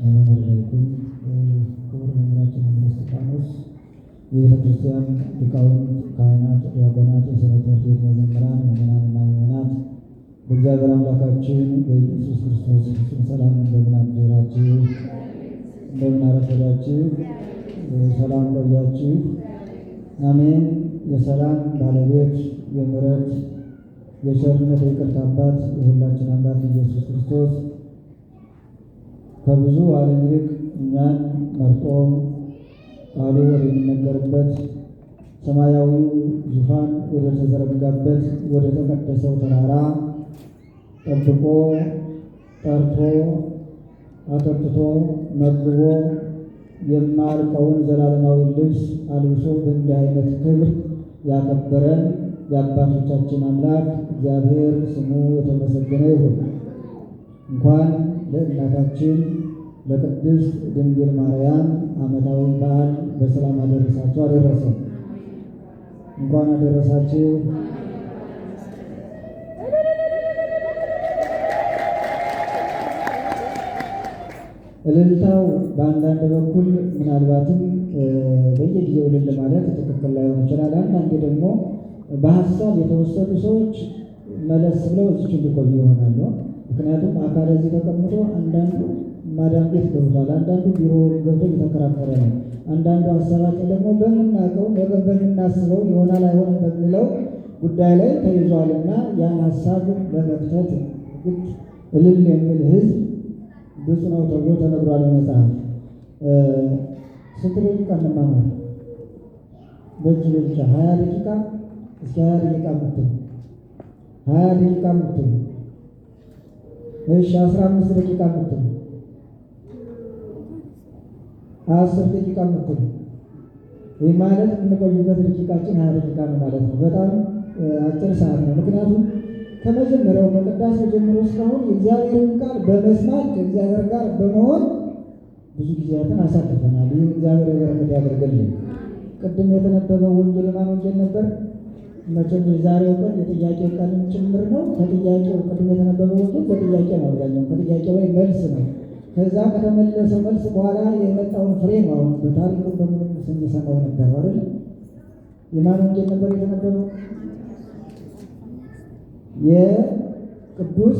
መምህራችን ክቡር መምህራችን እስጢፋኖስ፣ የቤተ ክርስቲያን ሊቃውንት፣ ካህናት፣ ዲያቆናት፣ የሰንበት ትምህርት ቤት መዘምራን፣ ምዕመናንና ምዕመናት በእግዚአብሔር አምላካችን በኢየሱስ ክርስቶስ ፍጹም ሰላም እንደምን አደራችሁ? እንደምን አረፈዳችሁ? ሰላም ቆያችሁ? አሜን። የሰላም ባለቤት የምሕረት የቸርነት የይቅርታ አባት የሁላችን አምላክ ኢየሱስ ክርስቶስ ከብዙ ዓለም ይልቅ እኛን መርጦ ቃሉ ወደሚነገርበት ሰማያዊው ዙፋን ወደ ተዘረጋበት ወደ ተቀደሰው ተራራ ጠብቆ ጠርቶ አጠጥቶ መግቦ የማያልቀውን ዘላለማዊ ልብስ አልብሶ በእንዲህ አይነት ክብር ያከበረን የአባቶቻችን አምላክ እግዚአብሔር ስሙ የተመሰገነ ይሁን። እንኳን ለእናታችን ለቅድስት ድንግል ማርያም ዓመታዊ በዓል በሰላም አደረሳችሁ አደረሰን። እንኳን አደረሳችሁ። እልልታው በአንዳንድ በኩል ምናልባትም በየጊዜው እልል ማለት ትክክል ላይሆን ይችላል። አንዳንዴ ደግሞ በሀሳብ የተወሰዱ ሰዎች መለስ ብለው እዚች እንዲቆዩ ይሆናሉ። ምክንያቱም አካል እዚህ ተቀምጦ አንዳንዱ ማዳም ቤት ገብቷል፣ አንዳንዱ ቢሮ ገብቶ እየተከራከረ ነው፣ አንዳንዱ ሀሳባችን ደግሞ በምናውቀው ነገ በምናስበው ይሆናል አይሆንም በምንለው ጉዳይ ላይ ተይዟልና ያን ሀሳብ ለመፍታት ግድ እልል የሚል ህዝብ ብፁዕ ነው ተብሎ ተነግሯል። መጽሐፍ ስንት ደቂቃ እንማማር? በእጅ ብቻ 20 ደቂቃ እስከ 20 ደቂቃ ምትል 20 ደቂቃ ምትል እሺ 15 ደቂቃ ምትል 10 ደቂቃ ምትል ይህ ማለት የምንቆይበት ደቂቃችን 20 ደቂቃ ነው ማለት ነው። በጣም አጭር ሰዓት ነው። ምክንያቱም ከመጀመሪያው ከቅዳሴ ጀምሮ እስካሁን የእግዚአብሔርን ቃል በመስማት ከእግዚአብሔር ጋር በመሆን ብዙ ጊዜያትን አሳልፈናል። ይህ እግዚአብሔር በረከት ያደርግልን። ቅድም የተነበበው ወንጌል ማን ወንጌል ነበር? መቼም የዛሬው ቀን የጥያቄ ቀን ጭምር ነው። ከጥያቄው ቅድም የተነበበው ወንጌል በጥያቄ ነው። አብዛኛው ከጥያቄው ላይ መልስ ነው። ከዛ ከተመለሰው መልስ በኋላ የመጣውን ፍሬ ነው። አሁን በታሪኩ በሙሉ ስንሰማው ነበር አይደል? የማን ወንጌል ነበር የተነበበው? የቅዱስ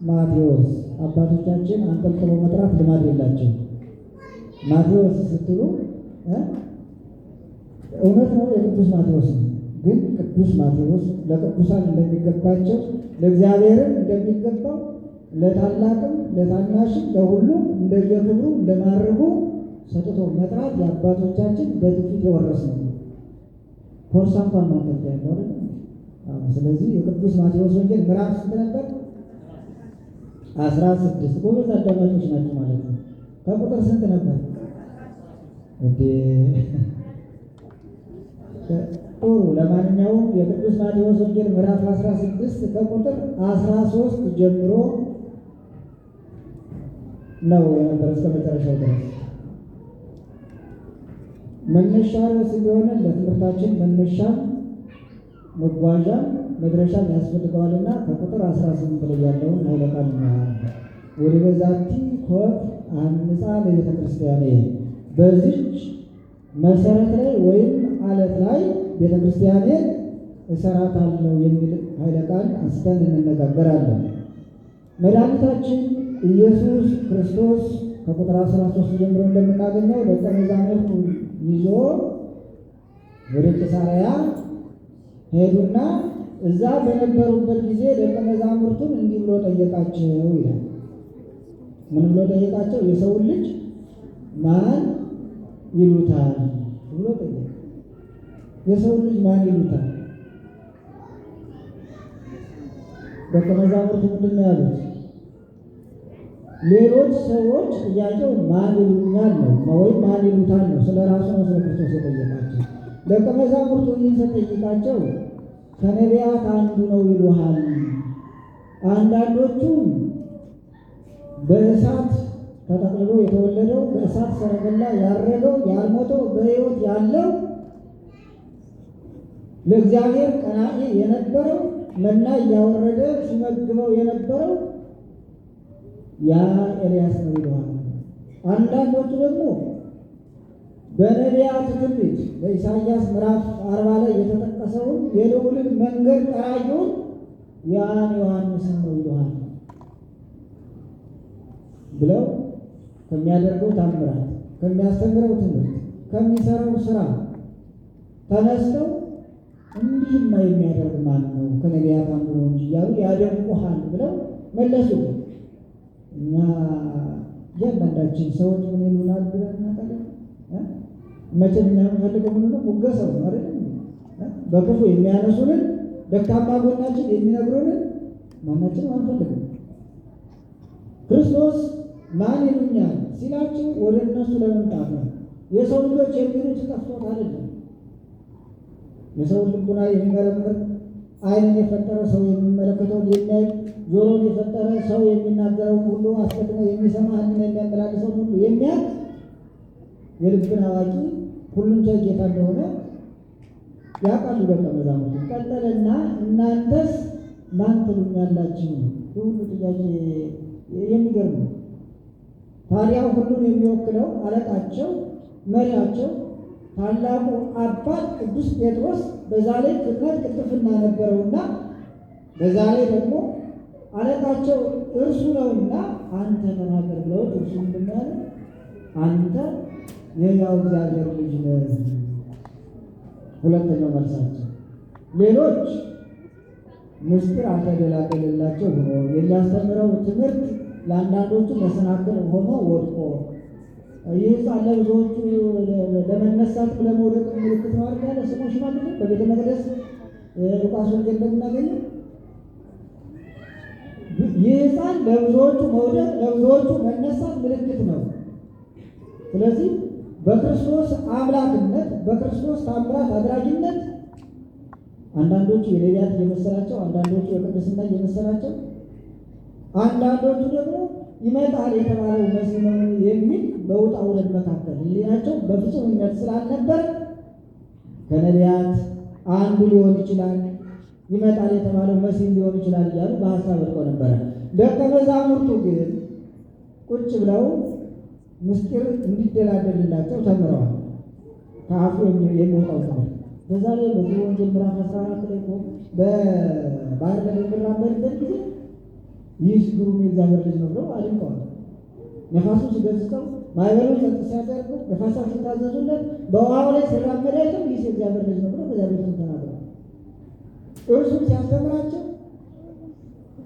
ማቴዎስ። አባቶቻችን አንጠልጥሎ መጥራት ልማድ የላቸው። ማቴዎስ ስትሉ እውነት ነው የቅዱስ ማቴዎስ ነው። ግን ቅዱስ ማቴዎስ ለቅዱሳን እንደሚገባቸው ለእግዚአብሔርም እንደሚገባው ለታላቅም ለታናሽም ለሁሉም እንደየክብሩ እንደማድረጉ ሰጥቶ መጥራት የአባቶቻችን በትውፊት የወረስነው ነው። ኮርሳ እንኳን ማንጠልጥ ያለው አይደል? ስለዚህ የቅዱስ ማቴዎስ ወንጌል ምዕራፍ ስንት ነበር? 16 ጎበዝ አዳማጮች ናቸው ማለት ነው። ከቁጥር ስንት ነበር? ጥሩ። ለማንኛውም የቅዱስ ማቴዎስ ወንጌል ምዕራፍ 16 ከቁጥር 13 ጀምሮ ነው የነበረ እስከ መጨረሻው ድረስ። መነሻ ርዕስ ቢሆን ለትምህርታችን መነሻም መጓዣም መድረሻም ያስፈልገዋልና ከቁጥር 18 ላይ ያለውን ኃይለ ቃል ነው። ወደ በዛቲ ኮት አንጻ ለቤተ ክርስቲያን በዚች መሰረት ላይ ወይም አለት ላይ ቤተ ክርስቲያንን እሰራታለሁ የሚል ኃይለ ቃል አንስተን እንነጋገራለን። መድኃኒታችን ኢየሱስ ክርስቶስ ከቁጥር 13 ጀምሮ እንደምናገኘው ደቀ መዛሙርቱ ይዞ ወደ ቂሳርያ ሄዱና እዛ በነበሩበት ጊዜ ደቀ መዛሙርቱን እንዲህ ብሎ ጠየቃቸው ይላል። ምን ብሎ ጠየቃቸው? የሰውን ልጅ ማን ይሉታል ብሎ ጠየቀ። የሰውን ልጅ ማን ይሉታል? ደቀ መዛሙርቱ ምንድን ነው ያሉት? ሌሎች ሰዎች ጥያቄው ማን ይሉኛል ነው ወይም ማን ይሉታል ነው። ስለ ራሱ ነው ስለ ክርስቶስ የጠየቃቸው። ደቀ መዛሙርቱ ይህን ሲጠይቃቸው ከነቢያት አንዱ ነው ይሉሃል፣ አንዳንዶቹም በእሳት ተጠቅልሎ የተወለደው በእሳት ሰረገላ ያረገው ያልሞተው በሕይወት ያለው ለእግዚአብሔር ቀናኢ የነበረው መና እያወረደ ሲመግበው የነበረው ያ ኤልያስ ነው ይለዋል። አንዳንዶቹ ደግሞ በነቢያት ትንቢት በኢሳይያስ ምዕራፍ 40 ላይ የተጠቀሰውን የልዑልን መንገድ ጠራጊውን ያን ዮሐንስን ነው ይሉሃል ብለው ከሚያደርገው ታምራት፣ ከሚያስተምረው ትምህርት፣ ከሚሰራው ስራ ተነስተው እንዲህማ የሚያደርግ ማን ነው ከነቢያት አንዱ ነው እንጂ እያሉ ያደንቁሃል ብለው መለሱ። እኛ እያንዳንዳችን ሰዎች ምን ይሉናል ብለን እናውቃለን? መቼም እኛ የምንፈልገው ምን ነው? ሙገሰው ነው አይደል? በክፉ የሚያነሱንን ደካማ ጎናችን የሚነግሩንን ማናችንም አንፈልግም። ክርስቶስ ማን ይሉኛል ሲላችሁ ወደ እነሱ ለመምጣት ነው። የሰው ልጆች የሚሉት ጠፍቶት አይደለም። የሰውን ልቡና የሚመረምር ዓይንን የፈጠረ ሰው የሚመለከተውን የሚያይ ጆሮን የፈጠረ ሰው የሚናገረውን ሁሉ አስቀድሞ የሚሰማ ሕሊና የሚያመላልሰውን ሁሉ የሚያውቅ የልብን አዋቂ ሁሉም ቻይ ጌታ እንደሆነ ያውቃሉ ደቀ መዛሙርቱ። ቀጠለና እናንተስ ማን ትሉኛላችሁ ነው። ሁሉ ጥያቄ የሚገርም ነው። ታዲያ ሁሉን የሚወክለው አለቃቸው መሪያቸው ታላቁ አባት ቅዱስ ጴጥሮስ በዛ ላይ ፍጥነት ቅልጥፍና ነበረውና በዛ ላይ ደግሞ አለቃቸው እርሱ ነውና አንተ ተናገር ብለውት እርሱ ምንድን ያለ አንተ የሕያው እግዚአብሔር ልጅ ነህ። ሁለተኛው መልሳቸው ሌሎች ምስጢር አልተደላደለላቸው ሆኖ የሚያስተምረው ትምህርት ለአንዳንዶቹ መሰናክል ሆኖ ወድቆ ይህ ሳለ ብዙዎቹ ለመነሳት ለመውደቅ ምልክት ነው አድርጋ ለስሞች ማለት ነው። በቤተ መቅደስ ሉቃስ ወንጌል እንደምናገኘው ይህ ሕፃን ለብዙዎቹ መውደቅ ለብዙዎቹ መነሳት ምልክት ነው። ስለዚህ በክርስቶስ አምላክነት በክርስቶስ ታምራት አድራጊነት አንዳንዶቹ የነቢያት እየመሰላቸው፣ አንዳንዶቹ የቅድስና እየመሰላቸው፣ አንዳንዶቹ ደግሞ ይመጣል የተባለው መሲህ ነው የሚል በውጣ ውረድ መካከል ሕሊናቸው በፍጹም እምነት ስላልነበር ከነቢያት አንዱ ሊሆን ይችላል፣ ይመጣል የተባለው መሲህ ሊሆን ይችላል እያሉ በሀሳብ ወድቀው ነበረ። ደቀ መዛሙርቱ ግን ቁጭ ብለው ምስጢር እንዲደላደልላቸው ተምረዋል። ከአፉ የሚወጣው ትምህርት በዛ ላይ በዚህ ወንጌል ምዕራፍ 14 ላይ በባህር ላይ በሚራመድበት ጊዜ ይህ ግሩም የእግዚአብሔር ልጅ ነው ብለው አድንቀዋል። ነፋሱ ሲገስጸው፣ ማዕበሉ ጸጥ ሲያደርጉ፣ ነፋሳት ሲታዘዙለት፣ በውሃው ላይ ሲራመድ አይተው ይህ የእግዚአብሔር ልጅ ነው ብለው በእግዚአብሔር ስም ተናግረዋል። እርሱም ሲያስተምራቸው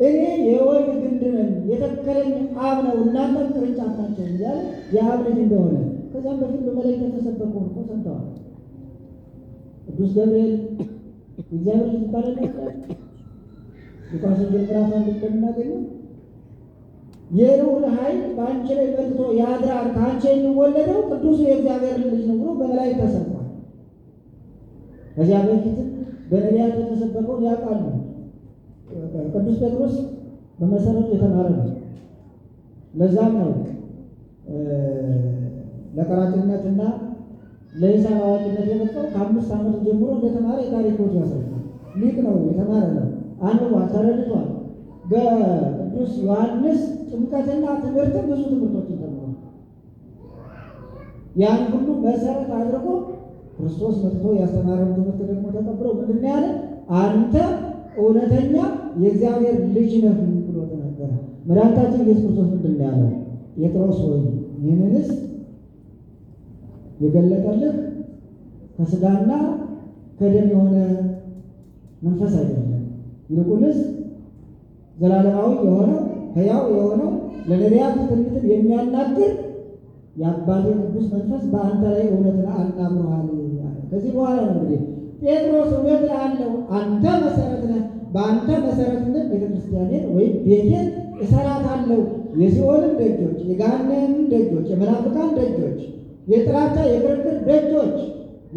እኔ የወይን ግንድ ነኝ የተከለኝ አብ ነው እናንተም ቅርንጫፍ ናቸው እያለ የአብ ልጅ እንደሆነ ከዚያም በፊት በመላእክት የተሰበከ ሆኖ ሰምተዋል። ቅዱስ ገብርኤል እግዚአብሔር ልጅ ይባላል። ሉቃስ ወንጌል ምዕራፍ 1 እንደምናገኘው የልዑል ኃይል በአንቺ ላይ መጥቶ ያድራል፣ ከአንቺ የሚወለደው ቅዱሱ የእግዚአብሔር ልጅ ነው ብሎ በመላእክት ተሰብኳል። ከዚያ በፊትም በነቢያት የተሰበከውን ያውቃሉ። ቅዱስ ጴጥሮስ በመሰረቱ የተማረ ነው። ለዛም ነው ለቀራጭነትና ለሂሳብ አዋቂነት የመጣው። ከ5 ዓመቱ ጀምሮ እንደተማረ የታሪክ ሕይወቱ ያስረዳል። ሊቅ ነው፣ የተማረ ነው፣ አንብቧል፣ ተረድቷል። በቅዱስ ዮሐንስ ጥምቀትና ትምህርትን ብዙ ትምህርቶችን ተምሯል። ያን ሁሉ መሰረት አድርጎ ክርስቶስ መጥቶ ያስተማረውን ትምህርት ደግሞ ተቀብለው ምንድን ያለ አንተ እውነተኛ የእግዚአብሔር ልጅ ነህ ብሎ ተናገረ። መድኃኒታችን ኢየሱስ ክርስቶስ ምንድን ያለው? ጴጥሮስ ሆይ ይህንንስ የገለጠልህ ከሥጋና ከደም የሆነ መንፈስ አይደለም፣ ይልቁንስ ዘላለማዊ የሆነው ሕያው የሆነው ለነቢያት ትንቢትን የሚያናግር የአባቴ ቅዱስ መንፈስ በአንተ ላይ እውነትን አናግሮሃል። ከዚህ በኋላ ነው እንግዲህ ጴጥሮስ እውነት እልሃለሁ አንተ መሰረት ነህ፣ በአንተ መሰረትነት ቤተክርስቲያኔን ወይም ቤቴን እሰራታለሁ፣ የሲኦልን ደጆች፣ የገሃነምን ደጆች፣ የመናፍቃን ደጆች፣ የጥላቻ የክርክር ደጆች፣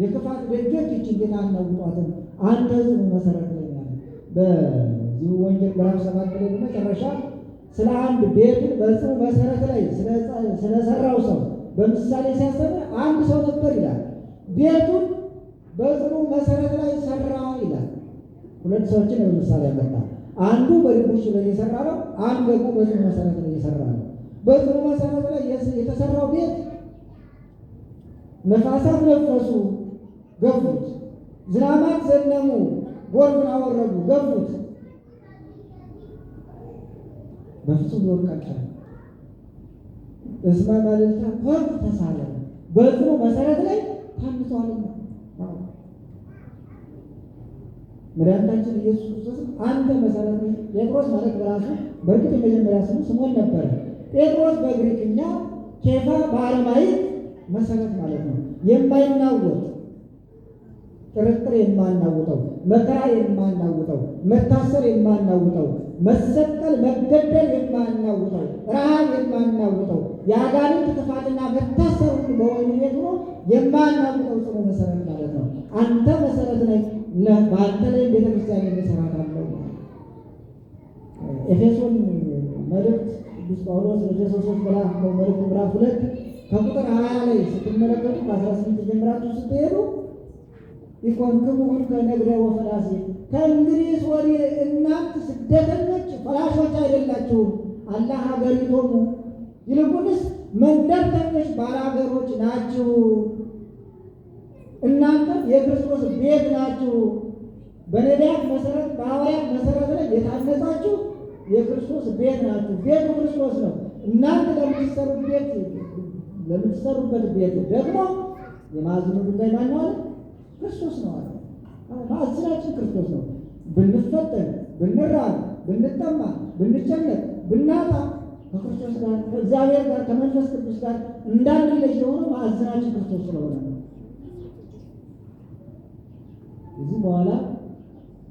የክፋት ደጆች ይህችን ቤት አናውጧትም፣ አንተ ጽኑ መሰረት ላይ ያለ። በዚሁ ወንጌል ምዕራፍ 7 ላይ በመጨረሻ ስለ አንድ ቤቱን በጽኑ መሰረት ላይ ስለሰራው ሰው በምሳሌ ሲያስተምር አንድ ሰው ነበር ይላል። ቤቱን በጽኑ መሰረት ላይ ሰራ ይላል። ሁለት ሰዎችን በምሳሌ ያመጣ። አንዱ በድቡሽ ላይ የሰራ ነው፣ አንዱ ደግሞ በጽኑ መሰረት ላይ የሰራ ነው። በጽኑ መሰረት ላይ የተሰራው ቤት ነፋሳት ነፈሱ፣ ገፉት። ዝናማት ዘነሙ፣ ጎርፍን አወረዱ፣ ገፉት። በፍጹም ሊወድቅ አልቻለም። እስመ መልዕልተ ኮርት ተሳለ፣ በጽኑ መሰረት ላይ ታንጿልና። መድኃኒታችን ኢየሱስ ክርስቶስ አንተ መሰረት ነህ። ጴጥሮስ ማለት በራሱ በእርግጥ የመጀመሪያ ስሙ ስምዖን ነበረ። ጴጥሮስ በግሪክኛ ኬፋ በአረማይክ መሰረት ማለት ነው። የማይናወጥ ጥርጥር የማናውጠው፣ መከራ የማናውጠው፣ መታሰር የማናውጠው፣ መሰቀል መገደል የማናውጠው፣ ረሃብ የማናውጠው፣ የአጋንንት ጥፋትና መታሰር ሁሉ በወህኒ ቤት ሆኖ የማናውጠው ጽኑ መሰረት ማለት ነው። አንተ መሰረት ነህ፣ በአንተ ላይ ቤተክርስቲያን እሰራታለሁ። ኤፌሶን መልእክት ቅዱስ ጳውሎስ ኤፌሶን መልእክት ምዕራፍ 2 ከቁጥር 20 ላይ ስትመለከቱ ከ18 ጀምራችሁ ስትሄዱ ኢኮንክሙ ከነግደ ወፈላሴ፣ ከእንግዲህ ወዲህ እናንተ ስደተኞች ፈላሾች አይደላችሁም፣ አላ ሀገሪቶሙ፣ ይልቁንስ መንደርተኞች ባላገሮች ናችሁ። እናንተ የክርስቶስ ቤት ናችሁ። በነቢያት መሰረት በሐዋርያት መሰረት ላይ የታነጻችሁ የክርስቶስ ቤት ናችሁ። ቤቱ ክርስቶስ ነው። እናንተ ለምትሰሩበት ቤት ደግሞ የማዕዘኑ ድንጋይ ማን ነው አለ? ክርስቶስ ነው አለ። ማዕዘናችን ክርስቶስ ነው። ብንፈተን፣ ብንራብ፣ ብንጠማ፣ ብንጨነቅ፣ ብናጣ ከክርስቶስ ጋር ከእግዚአብሔር ጋር ከመንፈስ ቅዱስ ጋር እንዳንለይ የሆነው ማዕዘናችን ክርስቶስ ስለሆነ ነው። ከዚህ በኋላ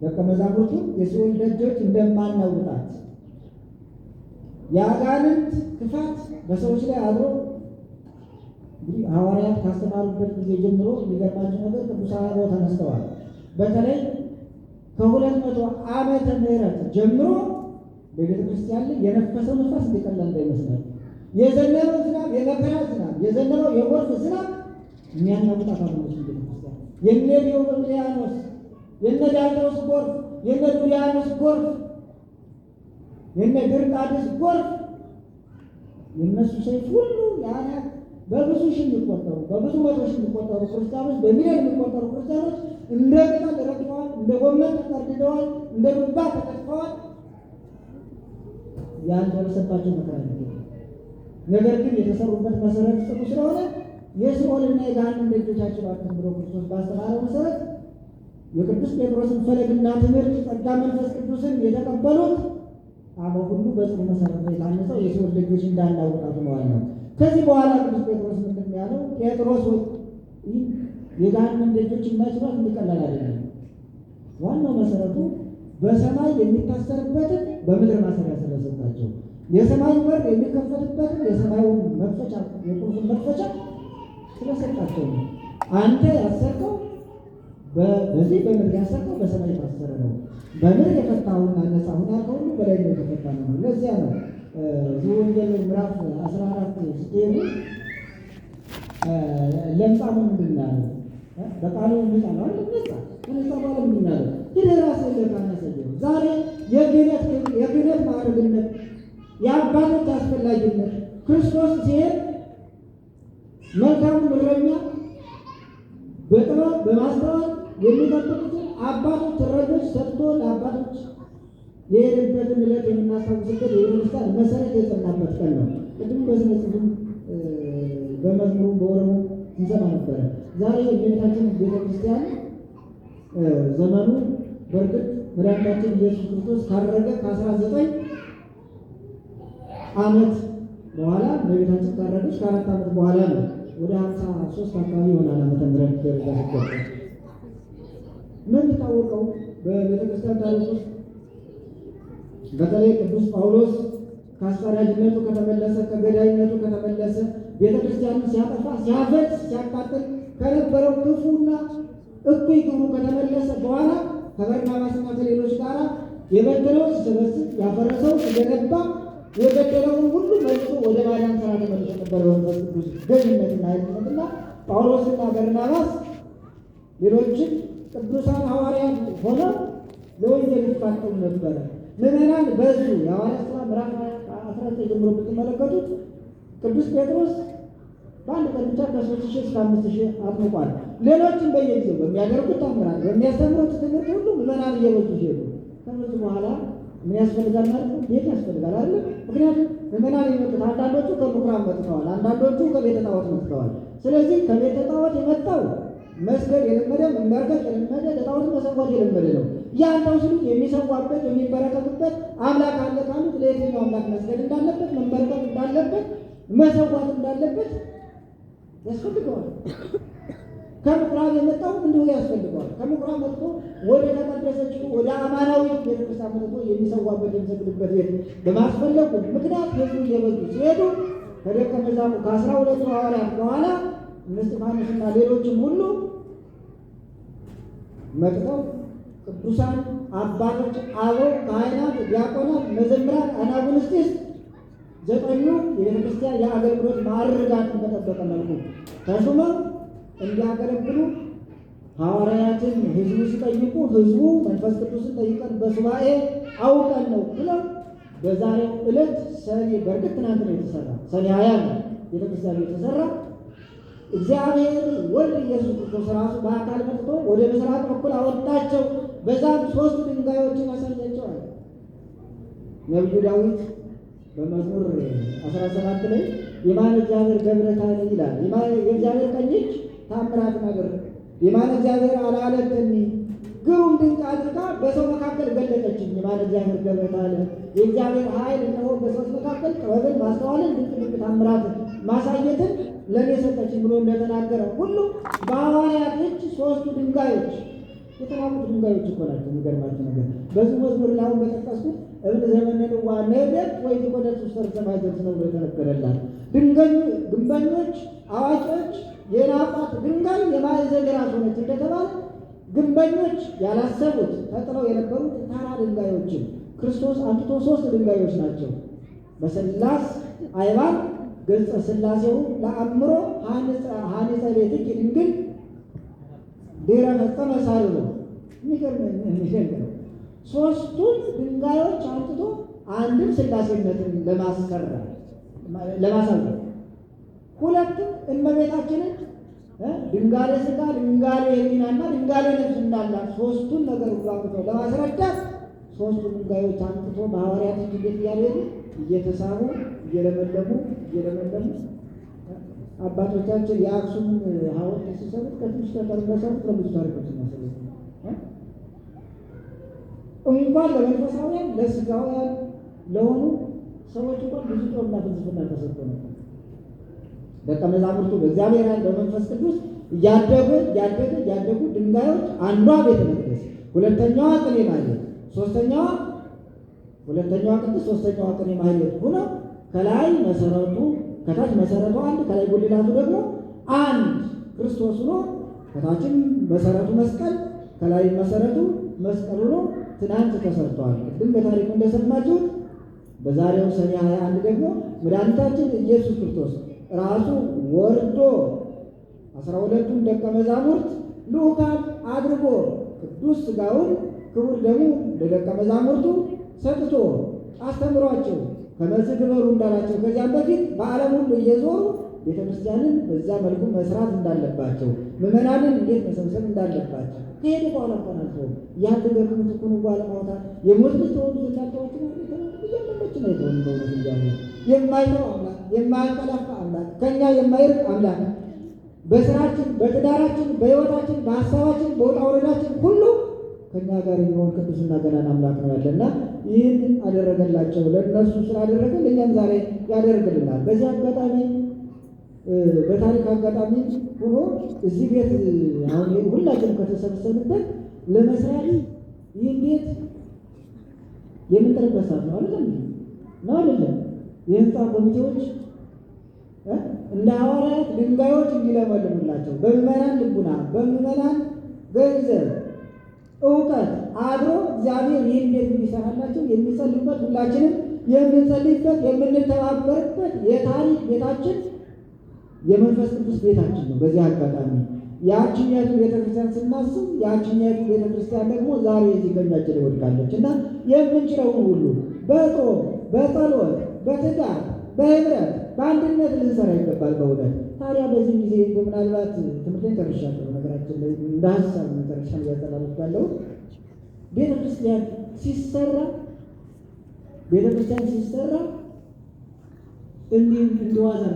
ደቀ መዛሙርቱ የሲኦል ደጆች እንደማናውጣት የአጋንንት ክፋት በሰዎች ላይ አድሮ እንግዲህ ሐዋርያት ካስተማሩበት ጊዜ ጀምሮ የሚገርማቸው ነገር ቅዱሳን አበው ተነስተዋል። በተለይ ከ200 ዓመተ ምህረት ጀምሮ በቤተ ክርስቲያን ላይ የነፈሰው ነፋስ እንደቀላል እንዳይመስላል። የዘነበው ዝናብ፣ የመከራ ዝናብ፣ የዘነበው የጎርፍ ዝናብ የሚያናውጣት አባቶች ቤተክርስቲያን የነ ዲዮቅልጥያኖስ፣ የነ ዳርዮስ ጎርፍ፣ የነ ዱልያኖስ ጎርፍ፣ የነ ድርጣድስ ጎርፍ፣ የነሱ ሰይፍ ሁሉ ያናት በብዙ ሺህ የሚቆጠሩ በብዙ መቶ ሺህ የሚቆጠሩ ክርስቲያኖች በሚሊዮን የሚቆጠሩ ክርስቲያኖች እንደ ቅጠል ረግፈዋል፣ እንደ ጎመን ተቀርድደዋል፣ እንደ ዱባ ተቀጥፈዋል። ያልደረሰባቸው መከራ ነው። ነገር ግን የተሰሩበት መሰረት ጽኑ ስለሆነ የሲኦልና የገሃነም ደጆቻቸው አትምሮ ክርስቶስ ባስተማረው መሰረት የቅዱስ ጴጥሮስን ፈለግና ትምህርት ጸጋ መንፈስ ቅዱስን የተቀበሉት አበው ሁሉ በጽኑ መሰረት ላይ ታንጸው የሲኦል ደጆች እንዳናወጣቱ ነው አለ። ከዚህ በኋላ ቅዱስ ጴጥሮስ ምንድን ነው ያለው? ጴጥሮስ ወይ የገሃነም ደጆች የማይችሏት እንዲቀላል አይደለም። ዋናው መሰረቱ በሰማይ የሚታሰርበትን በምድር ማሰሪያ ስለሰጣቸው የሰማይ በር የሚከፈትበትን የሰማዩ መክፈቻ የቁልፉን መክፈቻ ስለሰጣቸው ነው። አንተ ያሰርከው በዚህ በምድር ያሰርከው በሰማይ የታሰረ ነው። በምድር የፈታውና ነፃ ሁን ያልከው ሁሉ በላይ ነው የተፈታ ነው። ለዚያ ነው ወንጌል ምዕራፍ 14 ስትሄዱ ለምጻሙ ምንድን ነው ያለው? በቃሉ ነፃ ነው አይደል? ነፃ በኋላ ምንድን ነው ያለው? ሄደህ ራስህን ለካህን አሳየው። ዛሬ የክህነት ማዕረግነት የአባቶች አስፈላጊነት ክርስቶስ ሲሄድ መልካሙን እረኛ በጥበብ በማስተዋል የሚጠብቁትን አባቶች እረኞች ሰጥቶ ለአባቶች የሄደበትን ዕለት የምናስታውስበት የቤተክርስቲያን መሰረት የጸናበት ቀን ነው። ቅድም በስነ ጽሑፍም በመዝሙሩ በኦሮሞ እንሰማ ነበረ። ዛሬ የቤታችን ቤተክርስቲያን ዘመኑ በእርግጥ መድኃኒታችን ኢየሱስ ክርስቶስ ካረገ ከ19 ዓመት በኋላ በቤታችን ካረገች ከ4 ዓመት በኋላ ነው። ወደ 53 አካባቢ ይሆናል ዓመተ ምህረት ደረጃ ሲቆጠር ምን የሚታወቀው በቤተክርስቲያን ታሪክ ውስጥ በተለይ ቅዱስ ጳውሎስ ከአሳዳጅነቱ ከተመለሰ ከገዳይነቱ ከተመለሰ ቤተክርስቲያንን ሲያጠፋ ሲያፈርስ ሲያቃጥል ከነበረው ክፉና እኩይ ግብሩ ከተመለሰ በኋላ ከበርናባስና ከሌሎች ጋር የበደለውን ሲሰበስብ ያፈረሰው ሲገነባ የገደለውን ሁሉ መልሶ ወደ ማዳን ስራ ተመልሶ ነበር። በመንፈስ ቅዱስ ገዥነትና ኃይልነትና ጳውሎስና በርናባስ ሌሎችን ቅዱሳን ሐዋርያት ሆነው ለወንጌል ይፋጠኑ ነበረ። ምዕመናን በዙ። የሐዋርያት ሥራ ምዕራፍ 19 ጀምሮ ብትመለከቱት ቅዱስ ጴጥሮስ በአንድ ቀን ብቻ ከ3000 እስከ 5000 አጥምቋል። ሌሎችም በየጊዜው በሚያደርጉት ታምራት በሚያስተምሩት ትምህርት ሁሉ ምዕመናን እየበዙ ሲሄዱ ከዚህ በኋላ ምን ያስፈልጋል ማለት ነው? ቤት ያስፈልጋል አይደል? ምክንያቱም ምዕመናን የመጡት አንዳንዶቹ ከምኩራብ መጥተዋል፣ አንዳንዶቹ ከቤተ ጣዖት መጥተዋል። ስለዚህ ከቤተ ጣዖት የመጣው መስገድ የለመደ መመርከት የለመደ ለጣዖት መሰዋት የለመደ ነው። ያንተው ሲሉ የሚሰዋበት የሚበረከቱበት አምላክ አለ ካሉት ለየትኛው አምላክ መስገድ እንዳለበት መመርከት እንዳለበት መሰዋት እንዳለበት ያስፈልገዋል። ከምኩራብ የመጣው እንዲሁ ያስፈልገዋል። ከምኩራብ መጥቶ ወደ ተቀደሰችው ወደ አማናዊ ቤተክርስቲያን መጥቶ የሚሰዋበት የሚሰግድበት ቤት በማስፈለጉ ምክንያት ህዝቡ እየበዙ ሲሄዱ ከደቀ መዛሙርቱ ከ12 ሐዋርያት በኋላ እነ እስጢፋኖስና ሌሎችም ሁሉ መጥተው ቅዱሳን አባቶች፣ አበው፣ ካህናት፣ ዲያቆናት፣ መዘምራን፣ አናጉንስጢስ 9ኙ የቤተክርስቲያን የአገልግሎት ማዕርጋትን በጠበቀ መልኩ ተሹመው እንዲያገለግሉ ሐዋርያትን ህዝቡ ሲጠይቁ ህዝቡ መንፈስ ቅዱስን ጠይቀን በሱባኤ አውቀን ነው ብለው በዛሬው ዕለት ሰኔ በእርግጥ ትናንት ነው የተሰራ ሰኔ 20 ነው ቤተክርስቲያን የተሰራ እግዚአብሔር ወልድ ኢየሱስ ክርስቶስ ራሱ በአካል መጥቶ ወደ ምስራቅ በኩል አወጣቸው። በዛም 3 ድንጋዮችን አሳያቸዋል። ነቢዩ ዳዊት በመዝሙር 17 ላይ የማነ እግዚአብሔር ገብረ ታኒ ይላል። የእግዚአብሔር ቀኝ እጅ ታምራትን አደረገ። የማነ እግዚአብሔር አላለተኒ ግሩም ድንቅ አድርጋ በሰው መካከል ገለጠችኝ። የማነ እግዚአብሔር ገብረ ታኒ የእግዚአብሔር ኃይል እነሆ በሰዎች መካከል ጥበብን ማስተዋልን ድንቅ ታምራትን ማሳየትን ለኔ ሰጠችኝ ብሎ እንደተናገረ ሁሉ በሐዋርያት እጅ 3ቱ ድንጋዮች የተራቡት ድንጋዮች እኮ ናቸው። የሚገርማቸው ነገር በዚህ መዝሙር ላይ አሁን በጠቀስኩት እብን ዘመንን ዋነበት ወይ ተቆደሱ ሰርተማይዘት ነው የተነገረላት ግንበኞች አዋቂዎች የናቋት ድንጋይ የማዕዘን ራስ ሆነች እንደተባለ ግንበኞች ያላሰቡት ተጥለው የነበሩት ታራ ድንጋዮችን ክርስቶስ አምጥቶ 3 ድንጋዮች ናቸው። በስላስ አይባን ገጸ ስላሴው ለአምሮ ሀንጸ ቤትኪ ድንግል ድኅረ ፈጸመ ሣርሮ የሚገርም ነው። 3ቱን ድንጋዮች አምጥቶ አንድም ስላሴነትን ለማሳወቅ 2ቱም እመቤታችንን ድንጋሌ ሥጋ ድንጋሌ ሕሊናና ድንጋሌ ነፍስ እንዳላት 3ቱን ነገር ሁሉ አምጥቶ ለማስረዳት 3ቱ ድንጋዮች አምጥቶ በሐዋርያት እጅ ቤት እያልሄዱ እየተሳቡ እየለመለሙ አባቶቻችን የአክሱም ሐውልት ሲሰሩት ከትንሽ ተጠርበሰሩት ለብዙ ታሪኮች እናሰሩ እንኳን ለመንፈሳውያን ለሥጋውያን ለሆኑ ሰዎች እንኳን ብዙ ጥበብና ፍልስፍና ተሰጥቶ ነበር። ደቀ መዛሙርቱ በእግዚአብሔር ኃይል በመንፈስ ቅዱስ እያደጉ ድንጋዮች አንዷ ቤተ መቅደስ፣ ሁለተኛዋ ቅኔ ማኅሌት፣ ሁለተኛዋ ቅድስት፣ ሦስተኛዋ ቅኔ ማኅሌት ሆነው ከላይ መሰረቱ ከታች መሰረቱ አንድ ከላይ ጉልላቱ ደግሞ አንድ ክርስቶስ ሆኖ ከታችም መሰረቱ መስቀል ከላይ መሰረቱ መስቀል ሆኖ ትናንት ተሰርቷል። ግን በታሪኩ እንደሰማችሁት በዛሬው ሰኔ 21 ደግሞ መድኃኒታችን ኢየሱስ ክርስቶስ ራሱ ወርዶ 12ቱን ደቀ መዛሙርት ልዑካን አድርጎ ቅዱስ ሥጋውን ክቡር ደሙን ለደቀ መዛሙርቱ ሰጥቶ አስተምሯቸው ከመዝህ ግበሩ እንዳላቸው ከዚያም በፊት በዓለም ሁሉ እየዞሩ ቤተክርስቲያንን በዛ መልኩ መስራት እንዳለባቸው ምዕመናንን እንዴት መሰብሰብ እንዳለባቸው ከሄደ በኋላ እንኳን አልተውም። ያደገ ትኩኑ በኋላ ማውጣት የሞት ልጅ ተወዱ ዘናታዎች ነው እያመለች ነው የተሆኑ በእውነት እግዚአብሔር የማይተው አምላክ የማያንቀላፋ አምላክ ከእኛ የማይርቅ አምላክ በስራችን በትዳራችን በሕይወታችን በሀሳባችን በውጣ ውረዳችን ሁሉ ከእኛ ጋር የሚሆን ቅዱስና ገናና አምላክ ነው ያለና ይህን አደረገላቸው። ለእነሱ ስላደረገ ለእኛም ዛሬ ያደርግልናል። በዚህ አጋጣሚ በታሪክ አጋጣሚ ሆኖ እዚህ ቤት አሁን ሁላችንም ከተሰበሰብንበት ለመስራት ይህን ቤት የምንጠርበት ሰዓት ነው አይደለም ነው አይደለም። የህንፃ ኮሚቴዎች እንደ ሐዋርያት ድንጋዮች እንዲለመልሙላቸው በምዕመናን ልቡና በምዕመናን ገንዘብ እውቀት አድሮ እግዚአብሔር ይህን ቤት እንዲሰራላቸው የሚጸልዩበት ሁላችንም የምንጸልይበት የምንተባበርበት የታሪክ ቤታችን የመንፈስ ቅዱስ ቤታችን ነው። በዚህ አጋጣሚ ያችኛቱ ቤተክርስቲያን ስናስብ ያችኛቱ ቤተክርስቲያን ደግሞ ዛሬ እዚህ ከእኛችን ወድቃለች እና የምንችለውን ሁሉ በጾም በጸሎት በትጋት በህብረት በአንድነት ልንሰራ ይገባል በእውነት። ታዲያ በዚህ ጊዜ ምናልባት ትምህርቴን ጨርሻለሁ። ነገራችን ላይ እንደ ሀሳብ መጨረሻ እያጠናሁት ባለው ቤተክርስቲያን ሲሰራ እንዲህ እንዲዋዛ